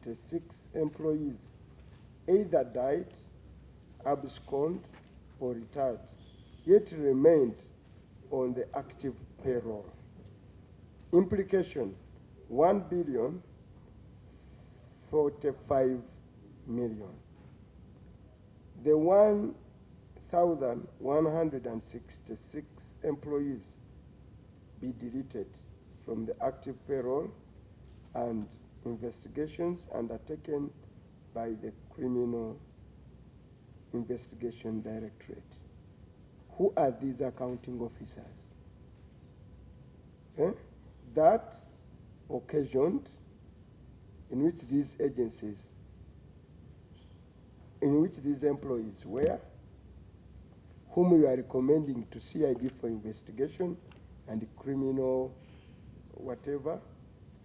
166 employees either died, absconded, or retired, yet remained on the active payroll. Implication, 1,045 million. The 1,166 employees be deleted from the active payroll and investigations undertaken by the Criminal Investigation Directorate. Who are these accounting officers? That occasioned in which these agencies, in which these employees were, whom we are recommending to CID for investigation and criminal whatever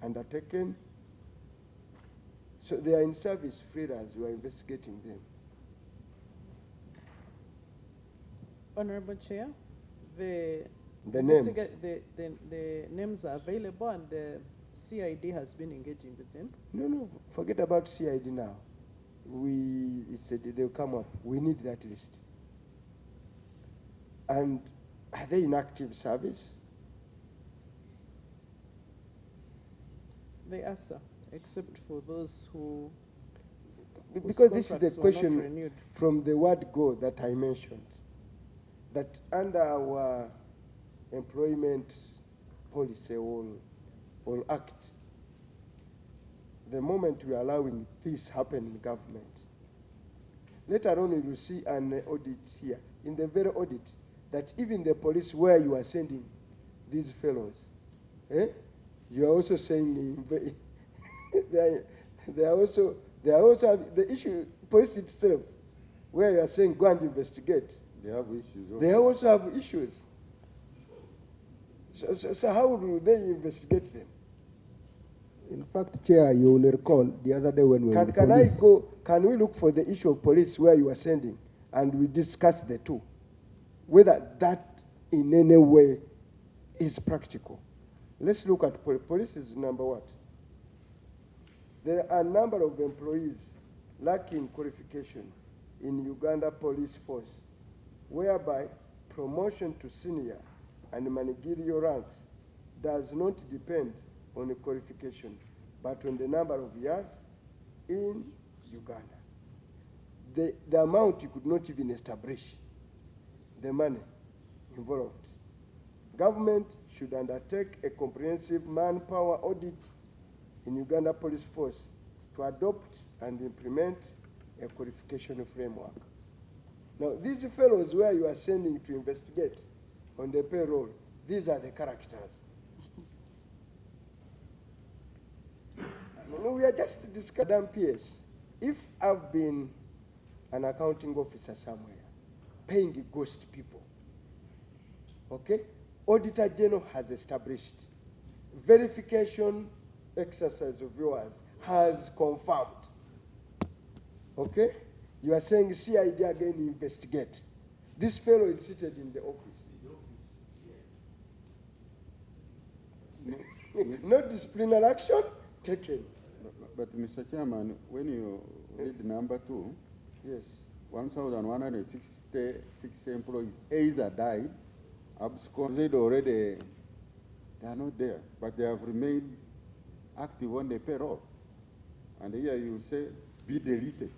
undertaken. So they are in service freelance, we are investigating them. Honorable Chair, the names are available and the CID has been engaging with them. No, forget about CID now. We said they'll come up. We need that list. And are they in active service? They are, sir, except for those who. Because this is the question from the word go that I mentioned. That under our employment policy or act, the moment we are allowing this happen in government, later on you will see an audit here, in the very audit, that even the police where you are sending these fellows, you are also saying they are also the issue, police itself, where you are saying go and investigate. They have issues. They also have issues. So how do they investigate them? In fact, Chair, you will recall the other day when we were can we look for the issue of police where you are sending and we discuss the two? Whether that in any way is practical. Let's look at police is number what? There are a number of employees lacking qualification in Uganda Police Force, whereby promotion to senior and managerial ranks does not depend on the qualification, but on the number of years in Uganda. The amount you could not even establish, the money involved. Government should undertake a comprehensive manpower audit in Uganda Police Force to adopt and implement a qualification framework. Now, these fellows where you are sending to investigate on the payroll, these are the characters. We are just discussing PS. If I've been an accounting officer somewhere, paying ghost people, okay? Auditor General has established. Verification exercise of yours has confirmed. Okay? You are saying CID again investigate. This fellow is seated in the office. No disciplinary action taken. But Mr. Chairman, when you read number 2, yes, 1,166 employees either died, absconded already, they are not there, but they have remained active on the payroll. And here you say, be deleted.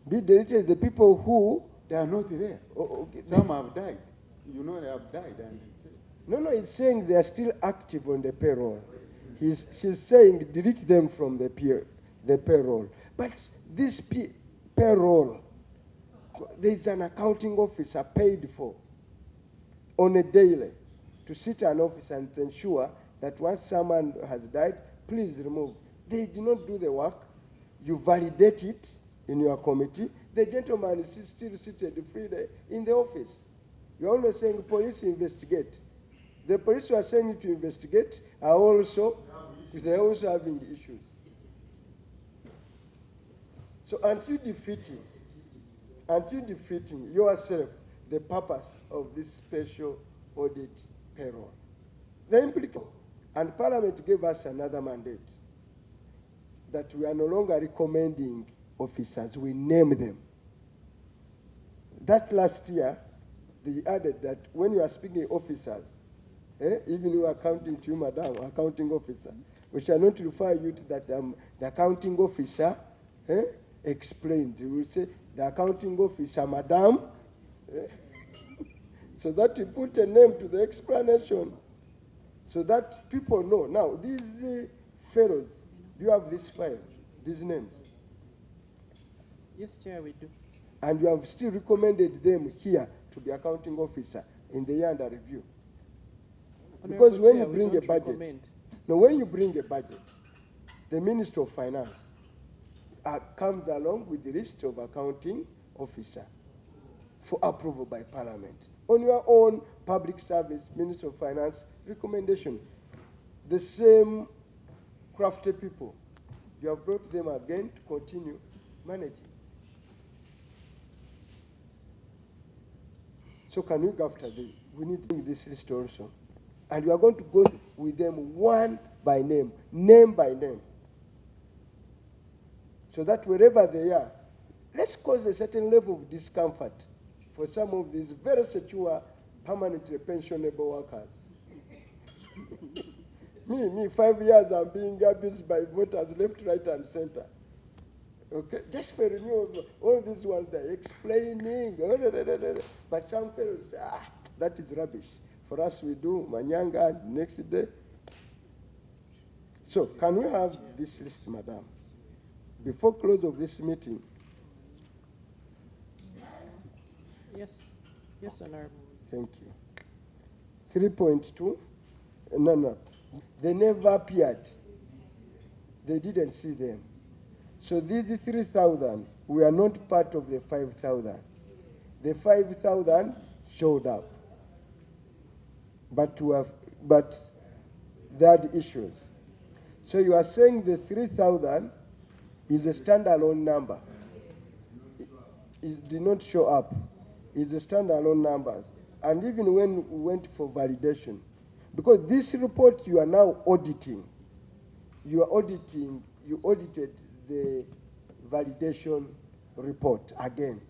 Be deleted, the people who they are not there. Okay. Some have died. You know they have died. And no, it's saying they are still active on the payroll. She's saying delete them from the payroll. But this payroll, there's an accounting officer paid for on a daily to sit an office and ensure that once someone has died, please remove. They did not do the work. You validate it in your committee. The gentleman is still seated freely in the office. You're only saying police investigate. The police who are sending to investigate are also, they're also having issues. So aren't you defeating yourself the purpose of this special audit payroll? The implication, And Parliament gave us another mandate that we are no longer recommending officers, we name them. That last year, they added that when you are speaking officers, even you are accounting to you, madam, accounting officer, we shall not refer you to that the accounting officer explained. We will say the accounting officer, madam, so that you put a name to the explanation, so that people know. Now, these fellows, do you have this file, these names? Yes, Chair, we do. And you have still recommended them here to the accounting officer in the year under review. Because Honorable when Chair, you we bring a don't budget, recommend. no, when you bring a budget, the Minister of Finance comes along with the list of accounting officer for approval by Parliament. On your own public service, Minister of Finance recommendation, the same crafty people, you have brought them again to continue managing. So can we go after them? We need this list also. And we are going to go with them one by name by name. So that wherever they are, let's cause a certain level of discomfort for some of these very secure, permanently pensionable workers. me, 5 years I'm being abused by voters left, right, and center. Okay, just for renewal, all these ones they're explaining, but some fellows say, that is rubbish. For us, we do Manyanga next day. So, can we have this list, madam? Before close of this meeting. Yes, yes, Honorable. Thank you. 3.2, no. They never appeared. They didn't see them. So these 3,000 were not part of the 5,000. The 5,000 showed up. But they had issues. So you are saying the 3,000 is a standalone number. It did not show up. It's a standalone numbers. And even when we went for validation, because this report you are now auditing, you audited the validation report again,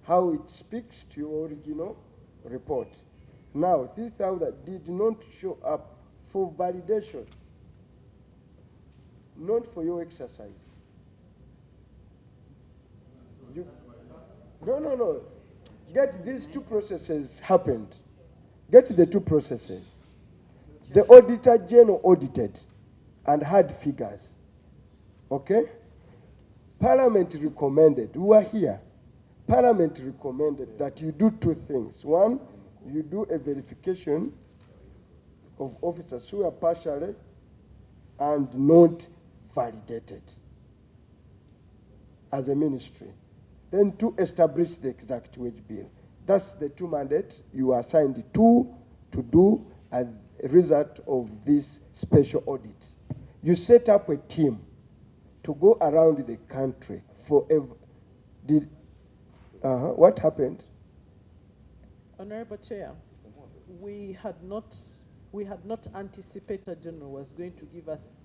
how it speaks to your original report. Now, 3,000 did not show up for validation, not for your exercise. No. Get these two processes happened. Get the two processes. The Auditor General audited and had figures. Okay? Parliament recommended, we were here. Parliament recommended that you do two things. One, you do a verification of officers who are partially and not validated as a ministry. Then to establish the exact wage bill. That's the two mandates you are assigned to do as a result of this special audit. You set up a team to go around the country forever. What happened? Honorable Chair, we had not anticipated General was going to give us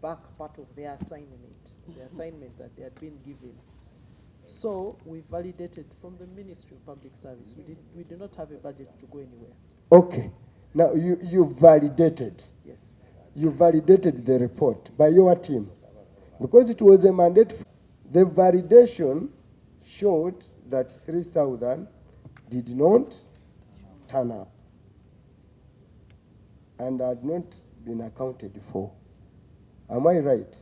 back part of their assignment, the assignment that they had been given. So we validated from the Ministry of Public Service. We do not have a budget to go anywhere. Okay. Now you validated. Yes. You validated the report by your team. Because it was a mandate, the validation showed that 3,000 did not turn up and had not been accounted for. Am I right?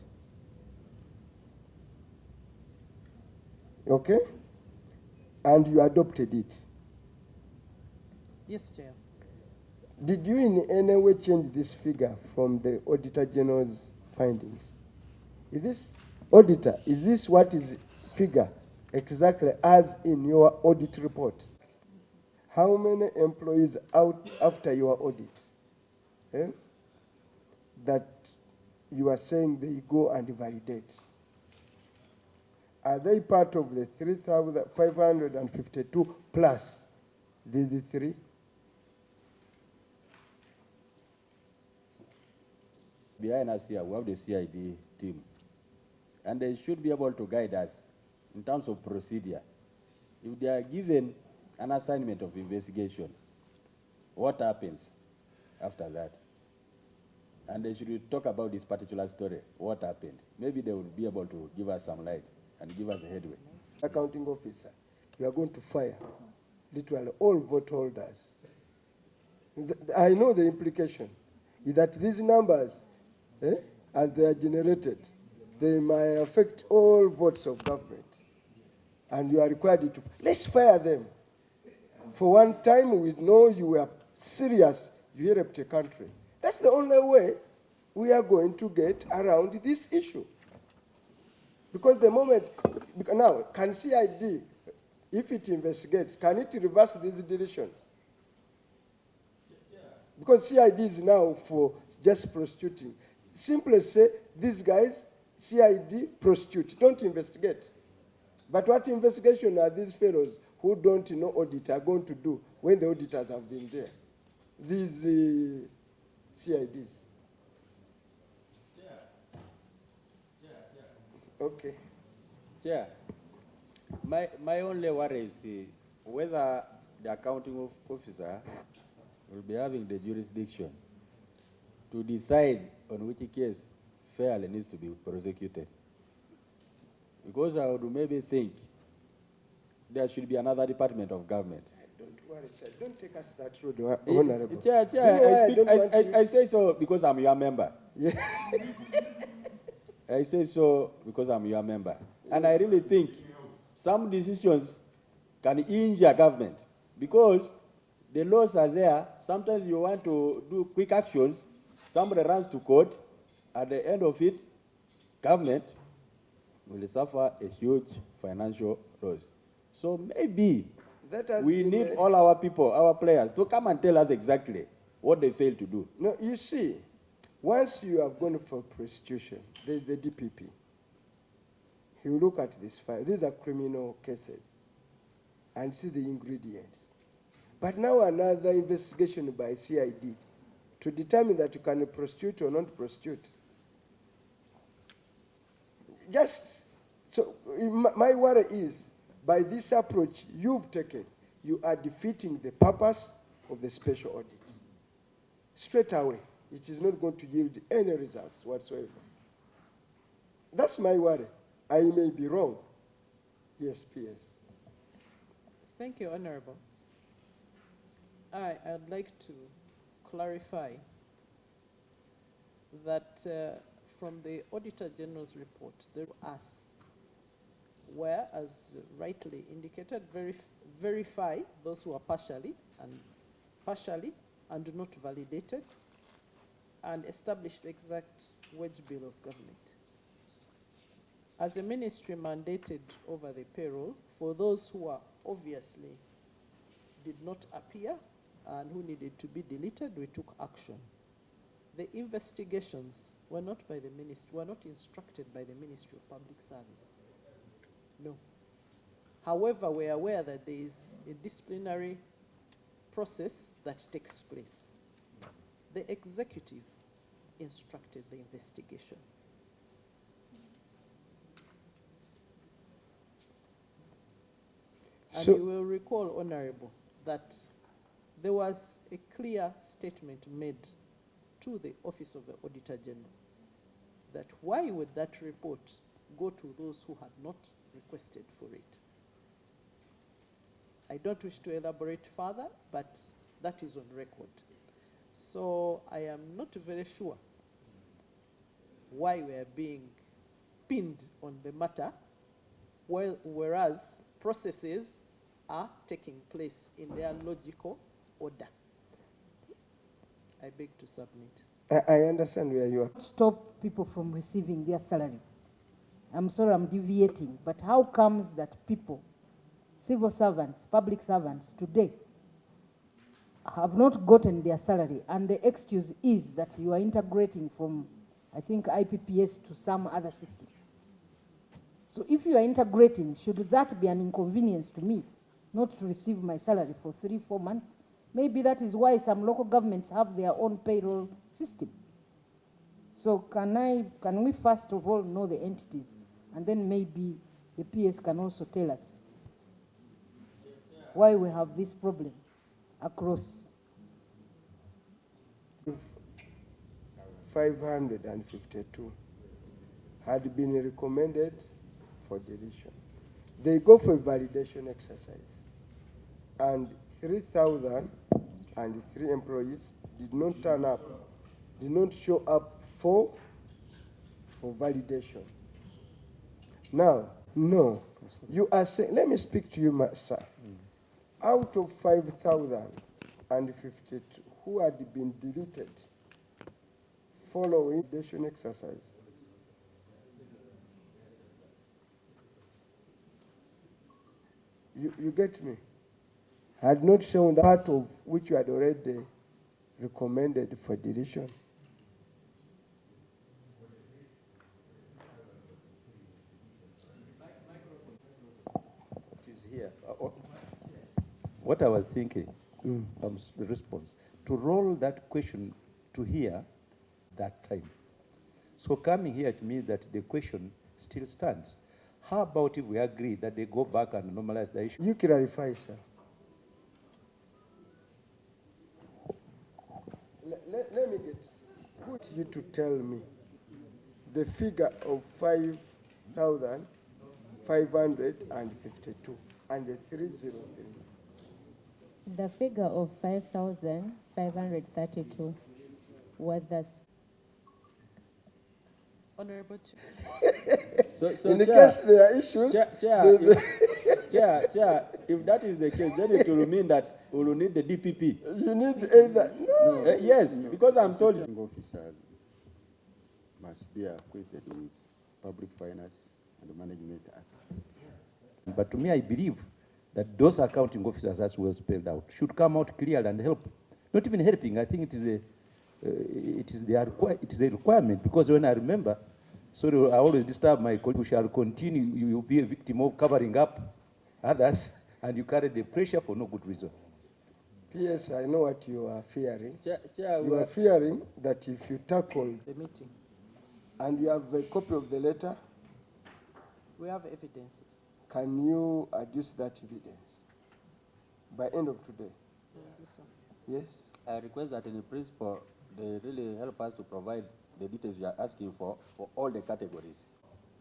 Okay? And you adopted it. Yes, Chair. Did you in any way change this figure from the Auditor General's findings? Is this, Auditor, is this what is figure exactly as in your audit report? How many employees out after your audit that you are saying they go and validate? Are they part of the 3,552 plus the three? Behind us here, we have the CID team, and they should be able to guide us in terms of procedure. If they are given an assignment of investigation, what happens after that? And they should talk about this particular story, what happened. Maybe they will be able to give us some light and give us a headway. Accounting officer, you are going to fire literally all vote holders. I know the implication is that these numbers, as they are generated, they might affect all votes of government. And you are required to, let's fire them. For one time, we know you were serious, you helped a country. That's the only way we are going to get around this issue. Because the moment, now, can CID, if it investigates, can it reverse these decisions? Because CID is now for just prostituting. Simply say, these guys, CID, prostitute, don't investigate. But what investigation are these fellows who don't know audit are going to do when the auditors have been there? These CIDs. Okay. Chair, my only worry is whether the accounting officer will be having the jurisdiction to decide on which case fairly needs to be prosecuted. Because I would maybe think there should be another department of government. Don't worry, sir. Don't take us that road, Honorable. Chair, You know I say so because I'm your member. Yeah. I say so because I'm your member. And I really think some decisions can injure government because the laws are there. Sometimes you want to do quick actions, somebody runs to court. At the end of it, government will suffer a huge financial loss. So maybe we need all our people, our players, to come and tell us exactly what they failed to do. No, you see, once you have gone for prostitution, there's the DPP. He will look at this file. These are criminal cases and see the ingredients. But now another investigation by CID to determine that you can prostitute or not prostitute. Just, so my worry is, by this approach you've taken, you are defeating the purpose of the special audit. Straight away, it is not going to yield any results whatsoever. That's my worry. I may be wrong. Yes, PS. Thank you, Honorable. I'd like to clarify that from the Auditor General's report, there us, where, as rightly indicated, verify those who are partially and not validated, and establish the exact wage bill of government. As a ministry mandated over the payroll, for those who are obviously did not appear and who needed to be deleted, we took action. The investigations were not by the ministry, were not instructed by the Ministry of Public Service. No. However, we are aware that there is a disciplinary process that takes place. The executive instructed the investigation. And you will recall, Honorable, that there was a clear statement made to the Office of the Auditor General that why would that report go to those who had not requested for it? I don't wish to elaborate further, but that is on record. So I am not very sure why we are being pinned on the matter, whereas processes are taking place in their logical order. I beg to submit. I understand where you are. Stop people from receiving their salaries. I'm sorry I'm deviating, but how comes that people, civil servants, public servants today have not gotten their salary, and the excuse is that you are integrating from, I think, IPPS to some other system? So if you are integrating, should that be an inconvenience to me not to receive my salary for 3-4 months? Maybe that is why some local governments have their own payroll system. So can we first of all know the entities, and then maybe the PS can also tell us why we have this problem across? 552 had been recommended for deletion. They go for a validation exercise, and 3,003 employees did not turn up, did not show up for validation. Now, no, you are saying, let me speak to you, sir. Out of 5,052 who had been deleted following validation exercise, you get me? Had not shown part of which you had already recommended for deletion. It is here. What I was thinking, response, to roll that question to here that time. So coming here, it means that the question still stands. How about if we agree that they go back and normalize the issue? You clarify, sir. Let me get you to tell me the figure of 5,552 and the 303. The figure of 5,532 was the Honorable Chair. So In the Chair, case there are issues, Chair, Chair, if that is the case, then it will mean that we will need the DPP. you need either. No. Yes, because I'm told you. Officers must be acquainted with Public Finance and Management Act. But to me, I believe that those accounting officers, as well spelled out, should come out clear and help. Not even helping, I think it is a requirement, because when I remember, sorry, I always disturb my colleagues, we shall continue, you will be a victim of covering up others, and you carry the pressure for no good reason. P.S. I know what you are fearing. Chair, You are fearing that if you tackle The meeting. and you have a copy of the letter, We have evidences. can you adduce that evidence by end of today? Yes? I request that in principle, they really help us to provide the details you are asking for all the categories.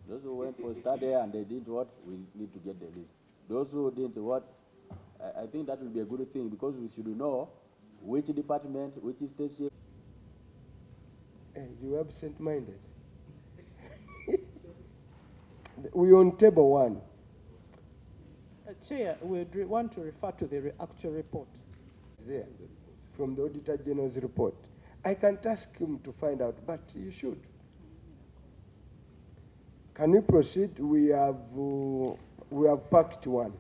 Those who went for study and they didn't what, we need to get the list. Those who didn't what, I think that will be a good thing, because we should know which department, which station. Hey, you absent-minded. We on table one. Chair, we want to refer to the actual report. There, from the Auditor General's report. I can't ask him to find out, but you should. Can we proceed? We have packed one.